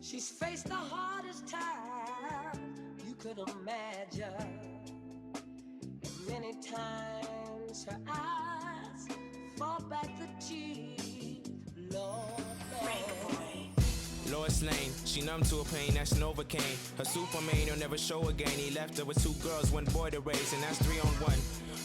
She's faced the hardest time you could imagine. And many times her eyes fall back the tears. Lord, Lois Lane, she numb to a pain that's Novocaine. Her Superman will never show again. He left her with 2 girls, 1 boy to raise, and that's 3 on 1.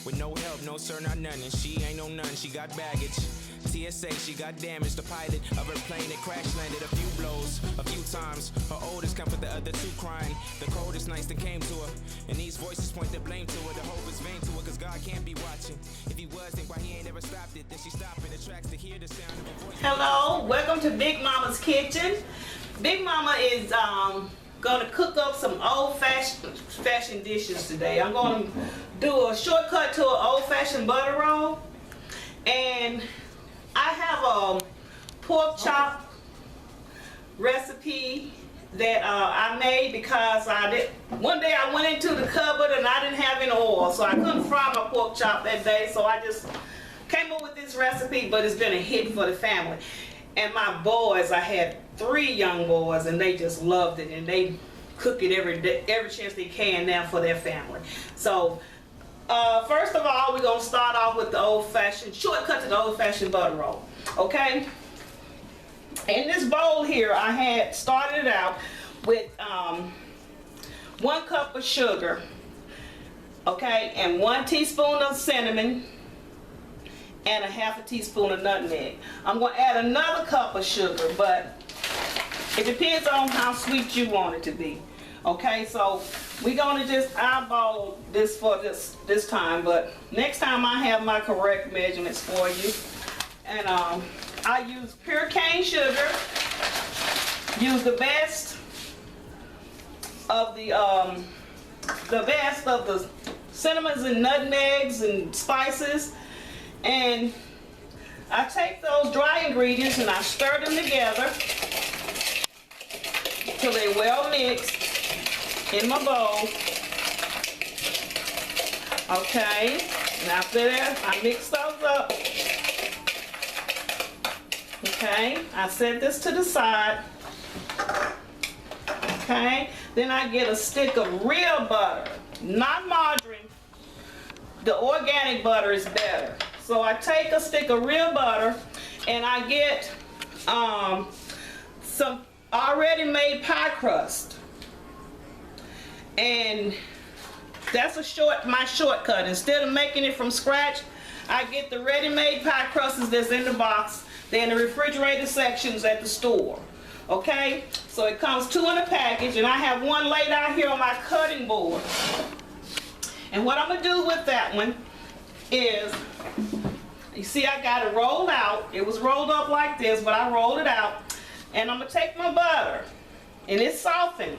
With no help, no sir, not none, and she ain't no none, she got baggage. TSA, she got damaged. The pilot of her plane that crash landed a few blows, a few times. Her oldest comfort, the other 2 crying. The coldest nights that came to her, and these voices point the blame to her. The hope is vain to her, cause God can't be watching. If he was, then why he ain't ever stopped it? Then she stopped in the tracks to hear the sound of her voice. Hello, welcome to Big Mama's Kitchen. Big Mama is gonna cook up some old-fashioned dishes today. I'm gonna do a shortcut to an old-fashioned butter roll, and I have a pork chop recipe that I made because one day I went into the cupboard and I didn't have any oil, so I couldn't fry my pork chop that day, so I just came up with this recipe, but it's been a hit for the family. And my boys, I had 3 young boys, and they just loved it, and they cook it every day, every chance they can now for their family. So first of all, we're gonna start off with the old-fashioned shortcut to the old-fashioned butter roll. Okay, in this bowl here, I had started it out with 1 cup of sugar, okay, and 1 teaspoon of cinnamon, and a ½ a teaspoon of nutmeg. I'm going to add another cup of sugar, but it depends on how sweet you want it to be. Okay, so we're going to just eyeball this for this time, but next time I have my correct measurements for you. And I use pure cane sugar. Use the best of the cinnamons and nutmegs and spices. And I take those dry ingredients and I stir them together until they're well mixed in my bowl. Okay, and after that, I mix those up. Okay, I set this to the side. Okay, then I get a stick of real butter, not margarine. The organic butter is better. So I take a stick of real butter and I get some already made pie crust. And that's my shortcut. Instead of making it from scratch, I get the ready-made pie crusts that's in the box. They're in the refrigerated sections at the store. Okay? So it comes 2 in a package, and I have 1 laid out here on my cutting board. And what I'm going to do with that one is, you see I got it rolled out. It was rolled up like this, but I rolled it out. And I'm going to take my butter, and it's softened.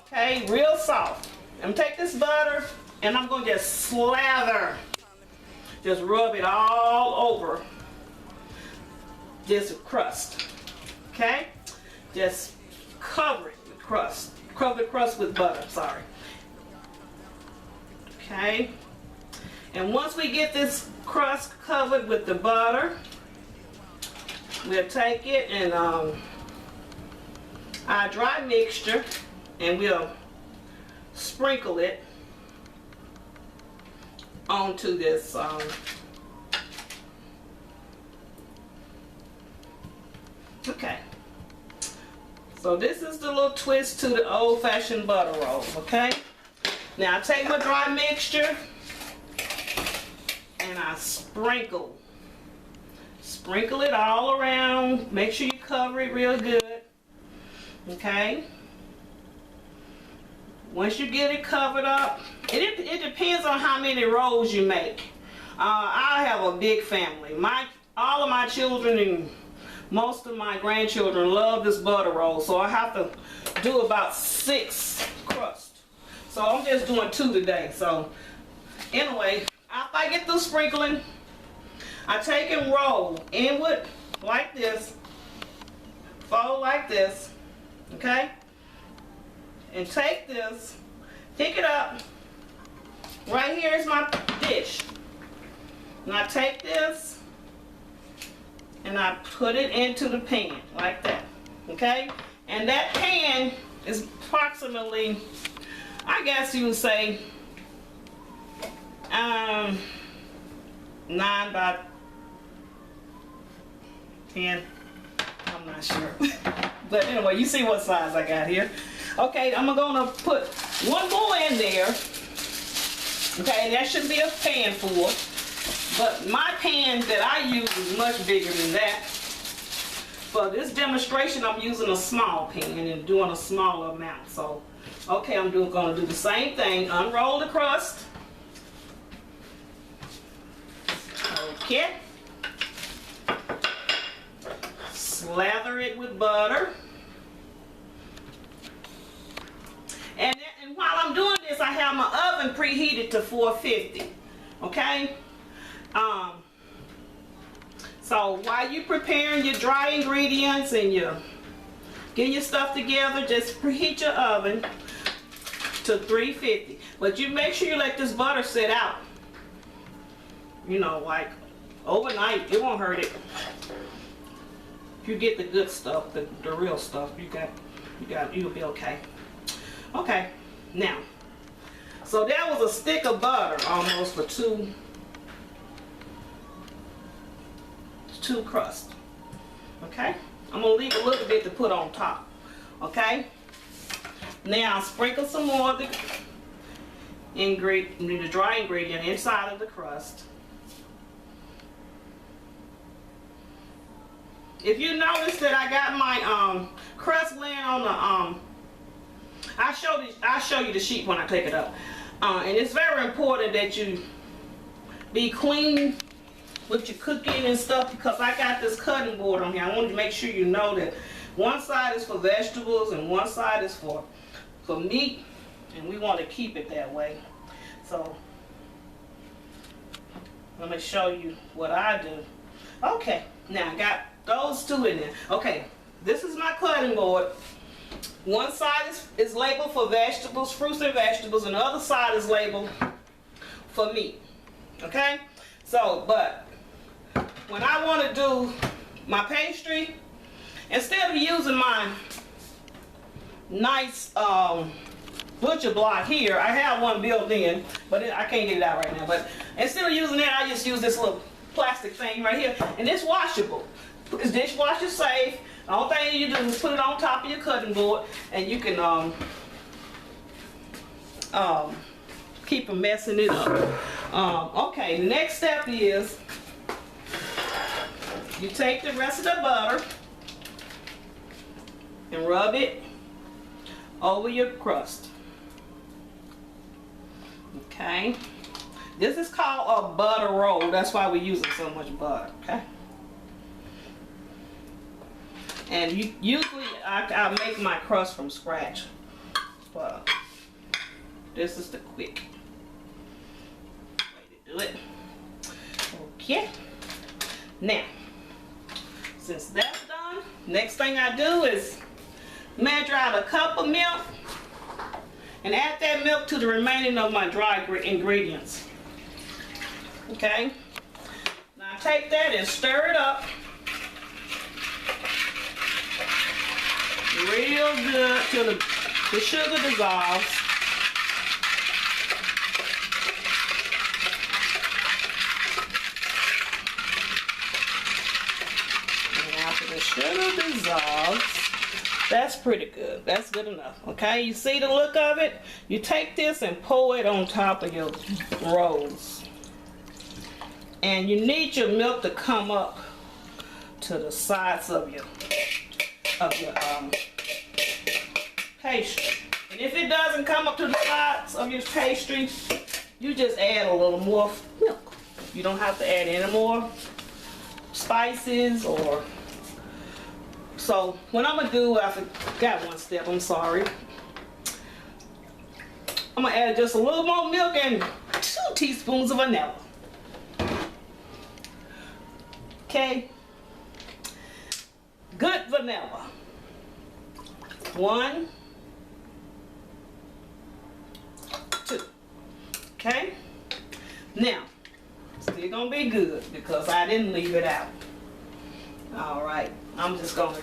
Okay, real soft. I'm going to take this butter, and I'm going to just slather. Just rub it all over this crust. Okay? Just cover it with crust. Cover the crust with butter, sorry. Okay? And once we get this crust covered with the butter, we'll take it and our dry mixture, and we'll sprinkle it onto this okay. So this is the little twist to the old-fashioned butter roll, okay? Now I take my dry mixture and I sprinkle it all around. Make sure you cover it real good. Okay? Once you get it covered up, it depends on how many rolls you make. I have a big family. All of my children and most of my grandchildren love this butter roll, so I have to do about 6 crusts. So I'm just doing 2 today. So anyway, after I get through sprinkling, I take and roll inward like this, fold like this, okay? And take this, pick it up. Right here is my dish. And I take this and I put it into the pan like that, okay? And that pan is approximately, I guess you would say, 9 by 10. I'm not sure. But anyway, you see what size I got here. Okay, I'm gonna put one more in there. Okay, that should be a pan full. But my pan that I use is much bigger than that. For this demonstration, I'm using a small pan and doing a smaller amount. So, okay, I'm gonna do the same thing. Unroll the crust. Okay. Slather it with butter. And while I'm doing this, I have my oven preheated to 450. Okay? So while you're preparing your dry ingredients and you're getting your stuff together, just preheat your oven to 350. But you make sure you let this butter sit out. You know, like overnight. It won't hurt it. If you get the good stuff, the real stuff, you'll be okay. Okay, now, so that was a stick of butter almost for two crusts. Okay, I'm gonna leave a little bit to put on top. Okay, now sprinkle some more of the dry ingredient inside of the crust. If you notice that I got my crust laying on the I'll show you the sheet when I take it up. And it's very important that you be clean with your cooking and stuff, because I got this cutting board on here. I wanted to make sure you know that one side is for vegetables and one side is for meat, and we want to keep it that way. So let me show you what I do. Okay, now I got those two in there. Okay, this is my cutting board. One side is labeled for vegetables, fruits and vegetables, and the other side is labeled for meat. Okay? So, but when I want to do my pastry, instead of using my nice butcher block here, I have one built in, but I can't get it out right now. But instead of using that, I just use this little plastic thing right here, and it's washable. It's dishwasher safe. The only thing you do is put it on top of your cutting board, and you can keep from messing it up. Okay, the next step is you take the rest of the butter and rub it over your crust. Okay, this is called a butter roll. That's why we're using so much butter. Okay. And usually I make my crust from scratch, but this is the quick way to do it. Okay. Now, since that's done, next thing I do is measure out a cup of milk and add that milk to the remaining of my dry ingredients. Okay. Now take that and stir it up real good till the sugar dissolves. And after the sugar dissolves, that's pretty good. That's good enough. Okay, you see the look of it? You take this and pour it on top of your rolls. And you need your milk to come up to the sides of your pastry. And if it doesn't come up to the sides of your pastry, you just add a little more milk. You don't have to add any more spices or... So what I'm gonna do, I forgot one step, I'm sorry. I'm gonna add just a little more milk and 2 teaspoons of vanilla. Okay. Good vanilla. 1, 2. Okay? Now, still gonna be good because I didn't leave it out. Alright, I'm just gonna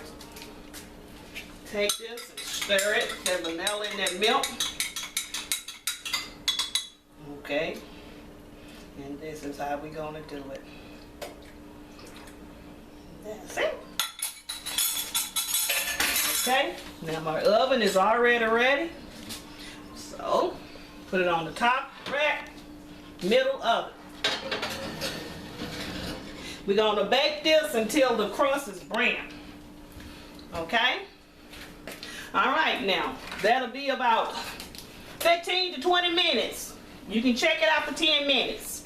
take this and stir it, that vanilla in that milk. Okay, and this is how we're gonna do it. That's it. Okay, now my oven is already ready. So, put it on the top rack, middle of it. We're gonna bake this until the crust is brown. Okay? Alright, now, that'll be about 15 to 20 minutes. You can check it out for 10 minutes.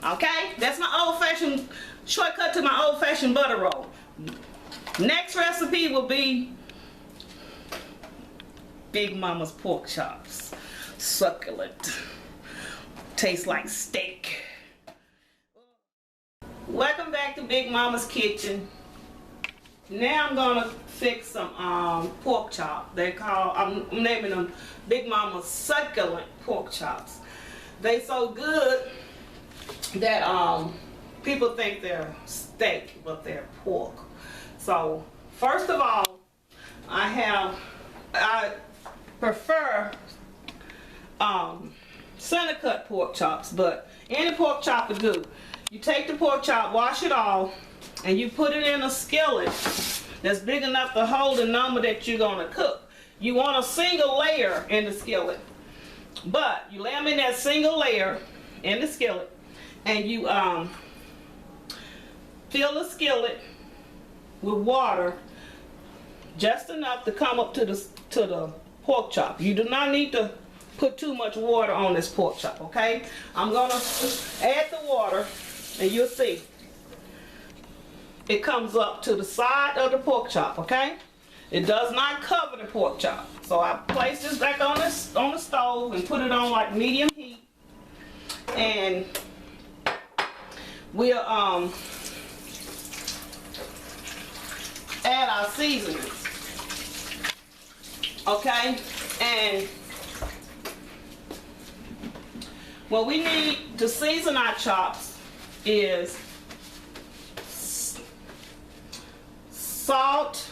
Okay? That's my old-fashioned, shortcut to my old-fashioned butter roll. Next recipe will be Big Mama's pork chops. Succulent. Tastes like steak. Welcome back to Big Mama's kitchen. Now I'm gonna fix some pork chop. I'm naming them Big Mama's succulent pork chops. They so good that people think they're steak, but they're pork. So first of all, I prefer center cut pork chops, but any pork chop will do. You take the pork chop, wash it off, and you put it in a skillet that's big enough to hold the number that you're gonna cook. You want a single layer in the skillet, but you lay them in that single layer in the skillet, and you fill the skillet with water just enough to come up to the pork chop. You do not need to put too much water on this pork chop, okay? I'm gonna add the water, and you'll see it comes up to the side of the pork chop, okay? It does not cover the pork chop. So I place this back on the stove and put it on like medium heat, and we'll add our seasonings, okay? And what we need to season our chops is salt,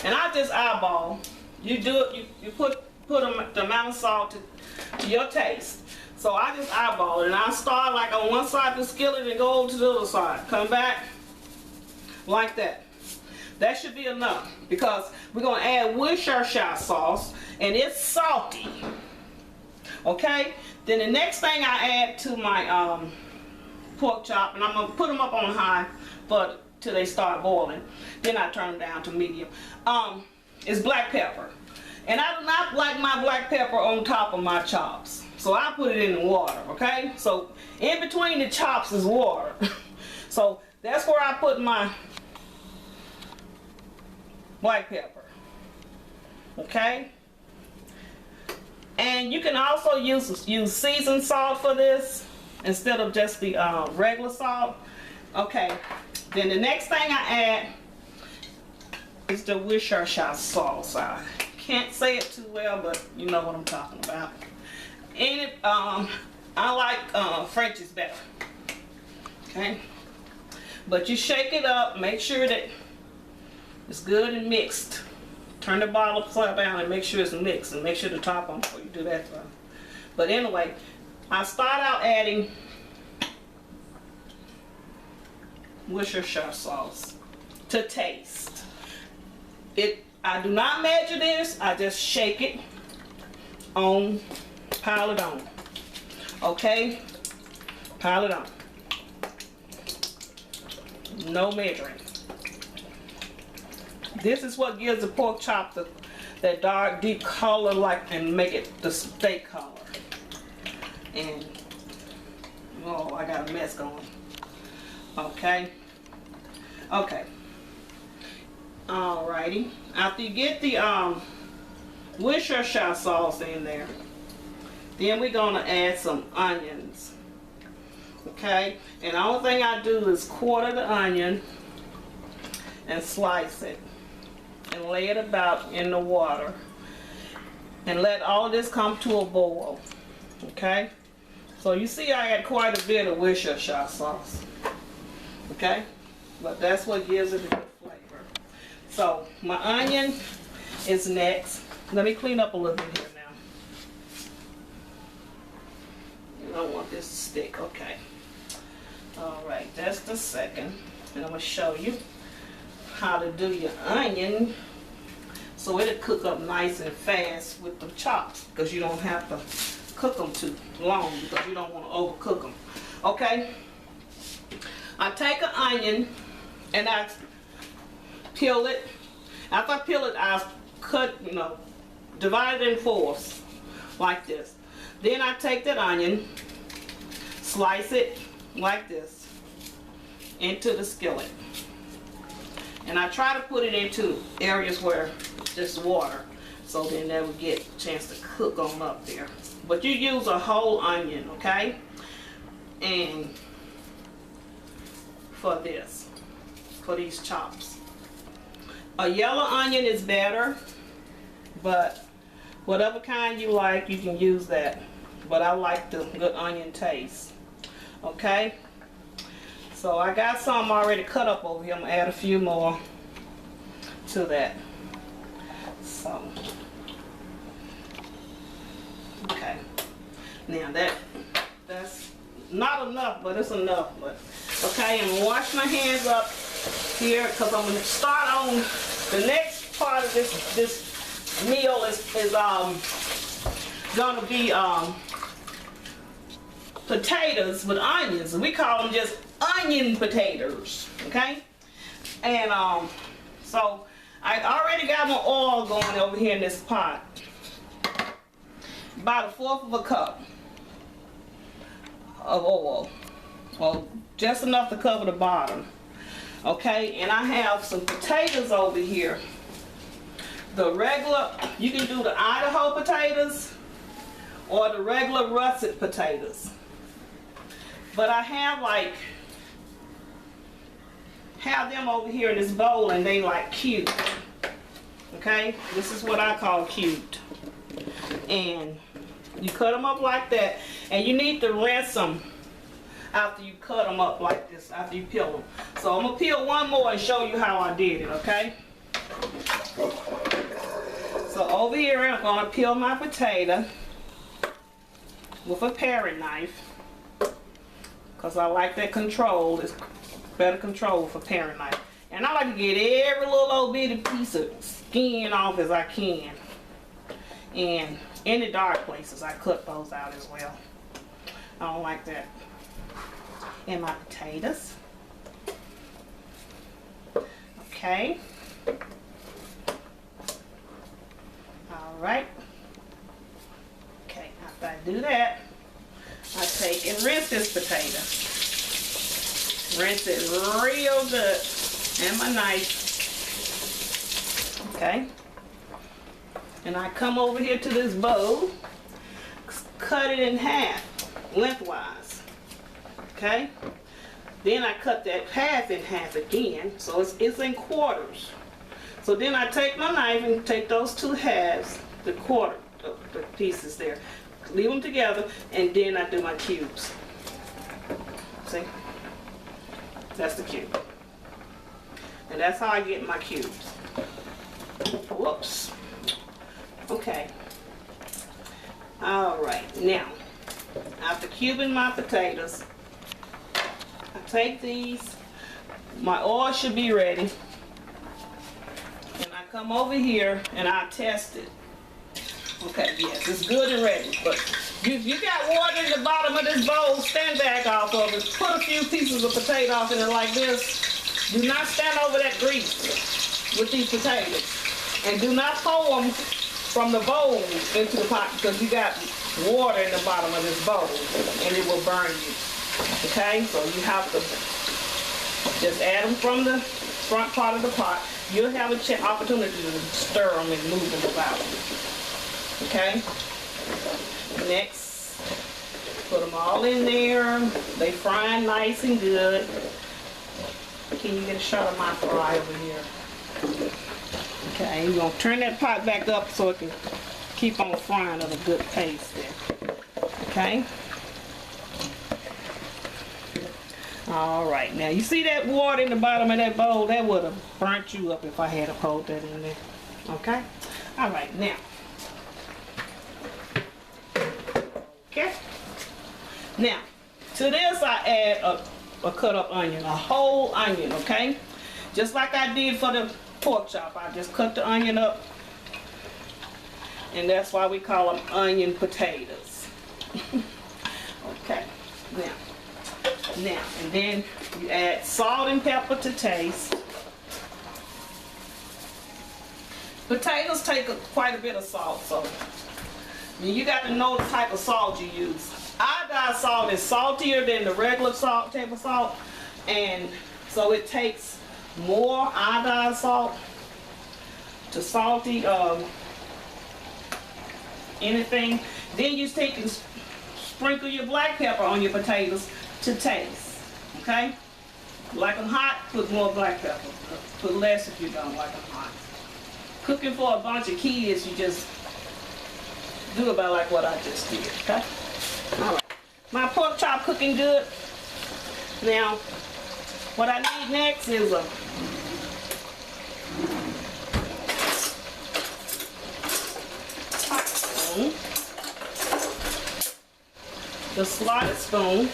and I just eyeball. You do it. You put the amount of salt to your taste. So I just eyeball it, and I start like on one side of the skillet and go over to the other side. Come back like that. That should be enough, because we're gonna add Worcestershire sauce, and it's salty. Okay. Then the next thing I add to my pork chop, and I'm gonna put them up on high till they start boiling. Then I turn them down to medium. Is black pepper, and I do not like my black pepper on top of my chops, so I put it in the water. Okay, so in between the chops is water. So that's where I put my black pepper. Okay, and you can also use seasoned salt for this instead of just the regular salt. Okay, then the next thing I add is the Worcestershire sauce. I can't say it too well, but you know what I'm talking about. And I like French's better. Okay, but you shake it up, make sure that it's good and mixed. Turn the bottle upside down and make sure it's mixed, and make sure the top on before you do that. But anyway, I start out adding Worcestershire sauce to taste. I do not measure this. I just shake it on, pile it on. Okay, pile it on. No measuring. This is what gives the pork chop that dark, deep color, and make it the steak color. And oh, I got a mess going. Okay. Okay. Alrighty. After you get the Worcestershire sauce in there, then we're gonna add some onions. Okay. And the only thing I do is quarter the onion and slice it and lay it about in the water and let all of this come to a boil. Okay. So you see I add quite a bit of Worcestershire sauce. Okay, but that's what gives it a good flavor. So my onion is next. Let me clean up a little bit here now. You don't want this to stick, okay. All right, that's the second. And I'm gonna show you how to do your onion so it'll cook up nice and fast with the chops, because you don't have to cook them too long because you don't want to overcook them. Okay, I take an onion and I peel it. After I peel it, I cut, divide it in fourths like this. Then I take that onion, slice it like this into the skillet, and I try to put it into areas where there's water, so then that will get a chance to cook on up there. But you use a whole onion, okay? And for these chops, a yellow onion is better, but whatever kind you like, you can use that. But I like the good onion taste. Okay? So I got some already cut up over here. I'm gonna add a few more to that. So, okay. Now that's not enough, but it's enough. But okay, I'm gonna wash my hands up here because I'm gonna start on the next part of this meal is gonna be potatoes with onions. We call them just onion potatoes, okay? And so I already got my oil going over here in this pot. About 1/4 of a cup of oil. Well, just enough to cover the bottom. Okay, and I have some potatoes over here. The regular, you can do the Idaho potatoes or the regular russet potatoes. But I have them over here in this bowl, and they like cubed. Okay, this is what I call cubed. And you cut them up like that, and you need to rinse them after you cut them up like this, after you peel them. So I'm gonna peel one more and show you how I did it, okay? So over here I'm gonna peel my potato with a paring knife, because I like that control. It's better control for paring knife. And I like to get every little old bitty piece of skin off as I can. And in the dark places, I cut those out as well. I don't like that. And my potatoes. Okay. Alright. Okay, after I do that, I take and rinse this potato. Rinse it real good. And my knife. Okay. And I come over here to this bowl, cut it in half, lengthwise. Okay? Then I cut that half in half again, so it's in quarters. So then I take my knife and take those two halves, the pieces there, leave them together, and then I do my cubes. See? That's the cube. And that's how I get my cubes. Whoops. Okay. Alright, now, after cubing my potatoes, I take these, my oil should be ready, and I come over here and I test it. Okay, yes, it's good and ready, but you got water in the bottom of this bowl, stand back off of it, put a few pieces of potato in it like this. Do not stand over that grease with these potatoes, and do not pour them from the bowl into the pot, because you got water in the bottom of this bowl and it will burn you. Okay, so you have to just add them from the front part of the pot. You'll have an opportunity to stir them and move them about. Okay, next, put them all in there. They frying nice and good. Can you get a shot of my fry over here? Okay, you're going to turn that pot back up so it can keep on frying at a good pace there. Okay. All right, now you see that water in the bottom of that bowl? That would have burnt you up if I had to hold that in there. Okay? All right, now. Okay? Now, to this I add a cut up onion, a whole onion, okay? Just like I did for the pork chop, I just cut the onion up. And that's why we call them onion potatoes. Okay, now, and then you add salt and pepper to taste. Potatoes take quite a bit of salt, so you got to know the type of salt you use. Iodized salt is saltier than the regular salt, table salt, and so it takes more iodized salt to salty anything. Then you take and sprinkle your black pepper on your potatoes to taste. Okay? Like them hot, put more black pepper. Put less if you don't like them hot. Cooking for a bunch of kids, you just do about like what I just did. Okay? All right. My pork chop cooking good. Now, what I need next is a spoon, the slotted spoon,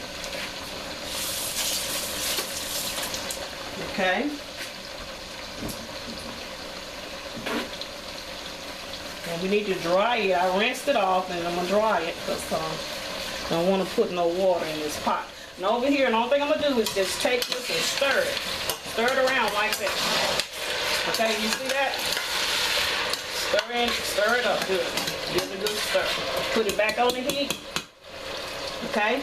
okay, and we need to dry it. I rinsed it off and I'm going to dry it because I don't want to put no water in this pot. And over here, the only thing I'm going to do is just take this and stir it. Stir it around like that. Okay, you see that? Stir it up good. Give it a good stir. Put it back on the heat. Okay?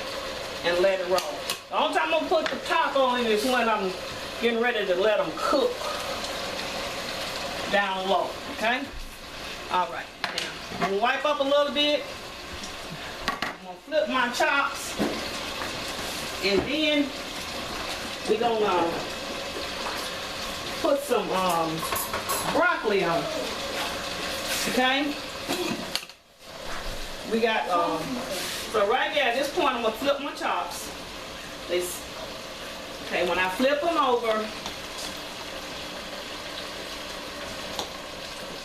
And let it roll. The only time I'm going to put the top on it is when I'm getting ready to let them cook down low. Okay? Alright. Now, I'm going to wipe up a little bit. I'm going to flip my chops. And then we're going to put some broccoli on. Okay? We got, so right there at this point I'm going to flip my chops. Okay, when I flip them over,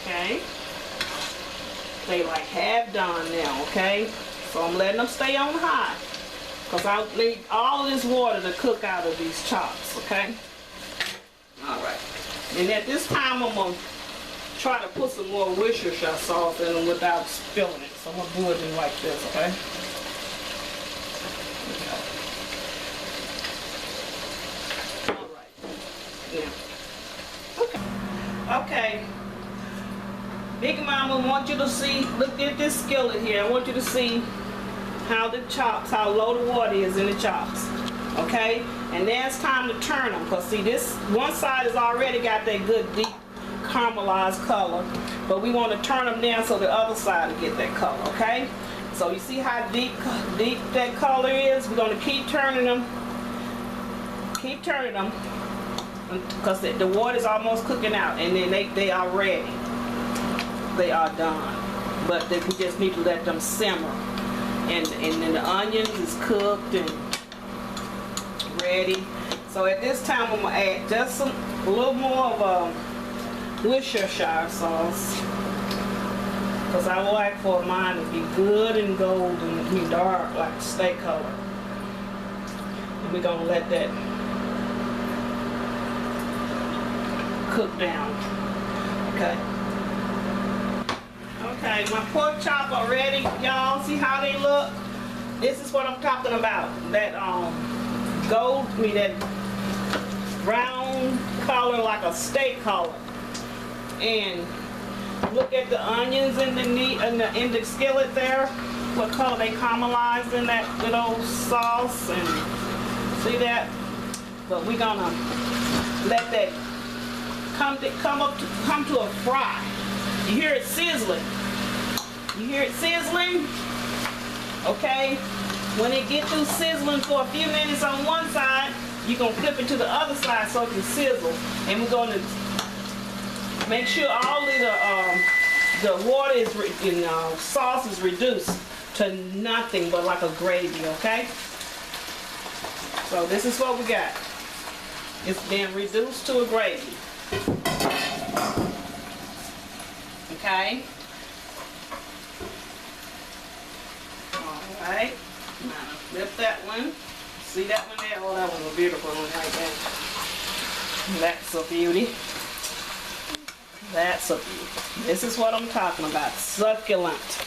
okay, they like half done now, okay? So I'm letting them stay on high. Because I need all this water to cook out of these chops, okay? Alright. And at this time, I'm going to try to put some more Worcestershire sauce in them without spilling it. So I'm going to do it in like this, okay? Alright. Yeah. Okay. Big Mama, want you to see, look at this skillet here. I want you to see how the chops, how low the water is in the chops, okay? And then it's time to turn them, because see, this one side has already got that good deep caramelized color, but we want to turn them down so the other side will get that color, okay? So you see how deep that color is? We're going to keep turning them, because the water is almost cooking out, and then they are ready. They are done, but we just need to let them simmer. And then the onions is cooked and ready. So at this time I'm going to add just a little more of Worcestershire sauce. Because I like for mine to be good and golden and be dark like steak color. And we're going to let that cook down. Okay. Okay, my pork chop are ready, y'all. See how they look? This is what I'm talking about. That that brown color, like a steak color. And look at the onions in the skillet there. What color they caramelized in that little sauce, and see that? But we're gonna let that come to a fry. You hear it sizzling. You hear it sizzling? Okay? When it gets through sizzling for a few minutes on one side, you're going to flip it to the other side so it can sizzle. And we're going to make sure all of the water and sauce is reduced to nothing but like a gravy, okay? So this is what we got. It's been reduced to a gravy. Okay. All right. Now flip that one. See that one there? Oh, that was a beautiful one right there. That's a beauty. That's a beauty. This is what I'm talking about. Succulent.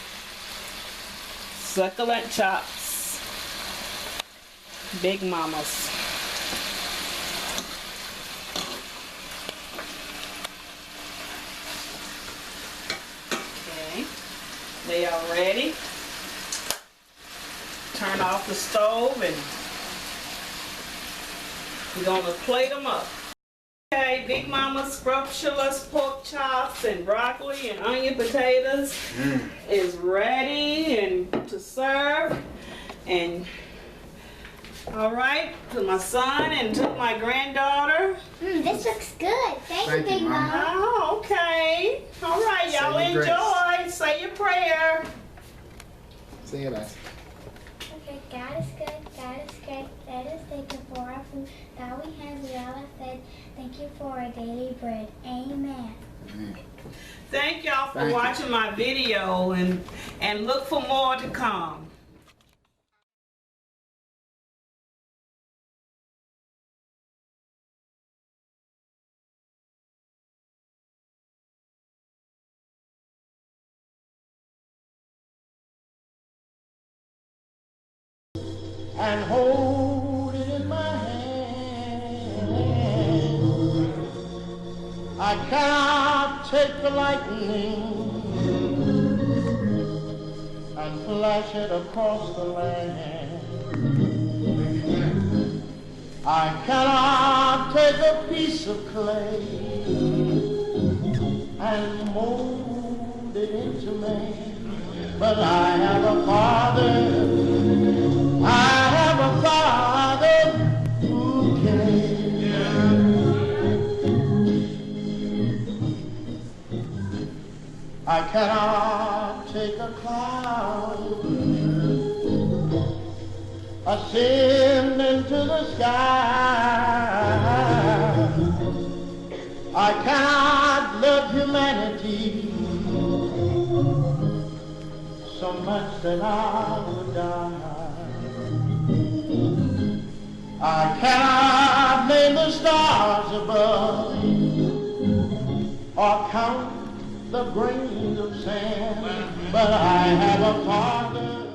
Succulent chops. Big mamas. Okay. They are ready. Turn off the stove and we're gonna plate them up. Okay, Big Mama's scrumptious pork chops and broccoli and onion potatoes is ready and to serve. And all right, to my son and to my granddaughter. This looks good. Thank you, Big Mama. Oh, okay. All right, y'all enjoy. Say your prayer. Say it, guys. Okay, God is good. God is great. Let us thank you for our food that we have. We all have said, thank you for our daily bread. Amen. Thank y'all for watching my video and look for more to come. And hold it in my hand. I cannot take the lightning and flash it across the land. I cannot take a piece of clay and mold it into man, but I have a Father. I have a Father who can. I cannot take a cloud, ascend into the sky. I cannot love humanity so much that I would die. I cannot name the stars above or count the grains of sand, but I have a Father